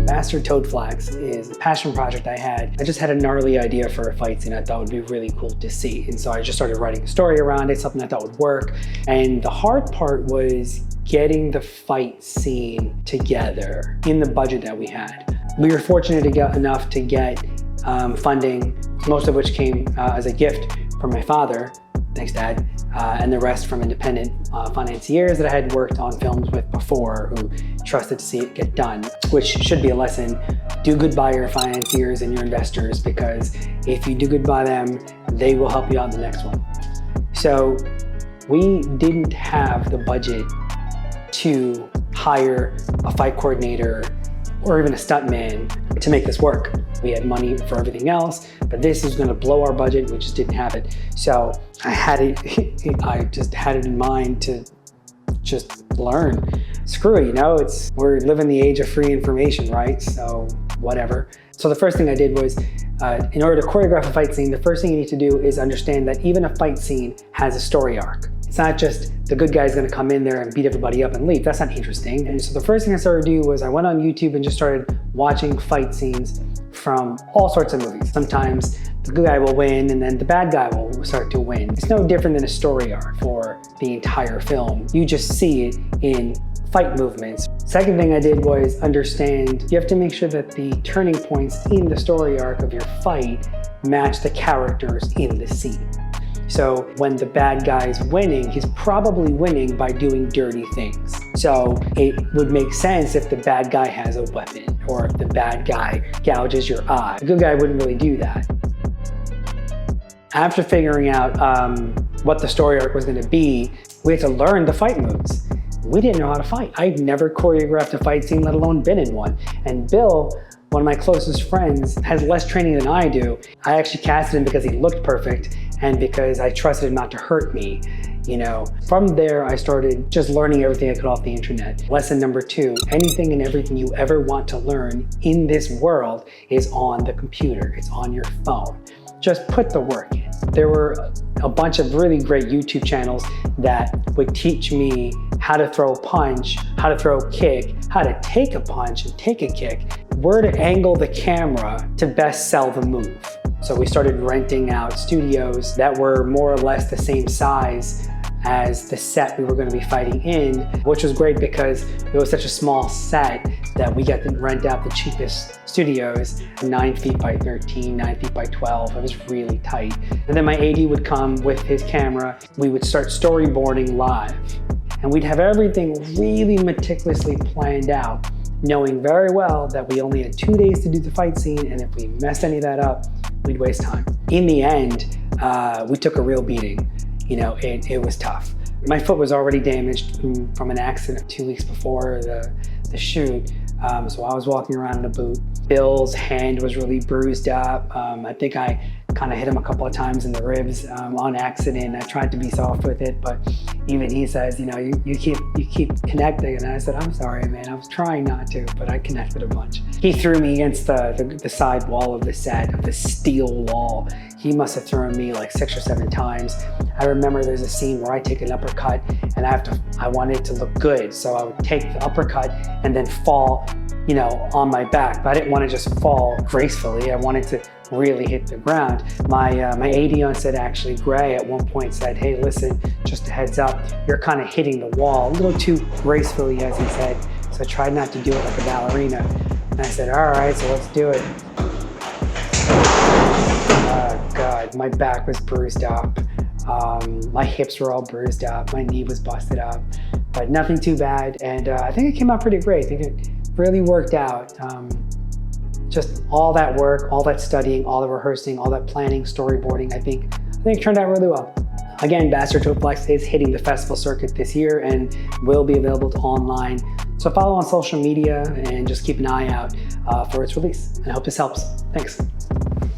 Bastard Toad Flags is a passion project I had. I just had a gnarly idea for a fight scene I thought would be really cool to see. And so I just started writing a story around it, something I thought would work. And the hard part was getting the fight scene together in the budget that we had. We were fortunate to get enough to get funding, most of which came as a gift from my father. Thanks, Dad. And the rest from independent financiers that I had worked on films with before who trusted to see it get done, which should be a lesson. Do good by your financiers and your investors, because if you do good by them, they will help you out in the next one. So we didn't have the budget to hire a fight coordinator or even a stuntman to make this work. We had money for everything else, but this is gonna blow our budget. We just didn't have it. So I just had it in mind to just learn. Screw it, we're living the age of free information, right? So whatever. So the first thing I did was, in order to choreograph a fight scene, the first thing you need to do is understand that even a fight scene has a story arc. It's not just the good guy's gonna come in there and beat everybody up and leave. That's not interesting. And so the first thing I started to do was I went on YouTube and just started watching fight scenes from all sorts of movies. Sometimes the good guy will win and then the bad guy will start to win. It's no different than a story arc for the entire film. You just see it in fight movements. Second thing I did was understand you have to make sure that the turning points in the story arc of your fight match the characters in the scene. So when the bad guy's winning, he's probably winning by doing dirty things. So it would make sense if the bad guy has a weapon or if the bad guy gouges your eye. The good guy wouldn't really do that. After figuring out what the story arc was gonna be, we had to learn the fight moves. We didn't know how to fight. I'd never choreographed a fight scene, let alone been in one. And Bill, one of my closest friends, has less training than I do. I actually casted him because he looked perfect and because I trusted him not to hurt me. From there, I started just learning everything I could off the internet. Lesson number 2, anything and everything you ever want to learn in this world is on the computer. It's on your phone. Just put the work in. There were a bunch of really great YouTube channels that would teach me how to throw a punch, how to throw a kick, how to take a punch and take a kick, where to angle the camera to best sell the move. So we started renting out studios that were more or less the same size as the set we were going to be fighting in, which was great because it was such a small set that we got to rent out the cheapest studios, 9 feet by 13, 9 feet by 12. It was really tight. And then my AD would come with his camera. We would start storyboarding live. And we'd have everything really meticulously planned out, knowing very well that we only had 2 days to do the fight scene, and if we messed any of that up, we'd waste time. In the end, we took a real beating. It was tough. My foot was already damaged from an accident 2 weeks before the shoot, so I was walking around in a boot. Bill's hand was really bruised up. I think I kind of hit him a couple of times in the ribs on accident. I tried to be soft with it, but even he says, you keep connecting. And I said, I'm sorry, man. I was trying not to, but I connected a bunch. He threw me against the side wall of the set, of the steel wall. He must have thrown me like 6 or 7 times. I remember there's a scene where I take an uppercut and I wanted it to look good. So I would take the uppercut and then fall, on my back, but I didn't want to just fall gracefully. I wanted to really hit the ground. My AD on set, actually, Gray, at one point said, hey, listen, just a heads up, you're kind of hitting the wall a little too gracefully, as he said. So I tried not to do it like a ballerina. And I said, all right, so let's do it. Oh God, my back was bruised up. My hips were all bruised up. My knee was busted up, but nothing too bad. And I think it came out pretty great. I think it really worked out. Just all that work, all that studying, all the rehearsing, all that planning, storyboarding, I think it turned out really well. Again, Bastard Toad Flags is hitting the festival circuit this year and will be available online. So follow on social media and just keep an eye out for its release. And I hope this helps. Thanks.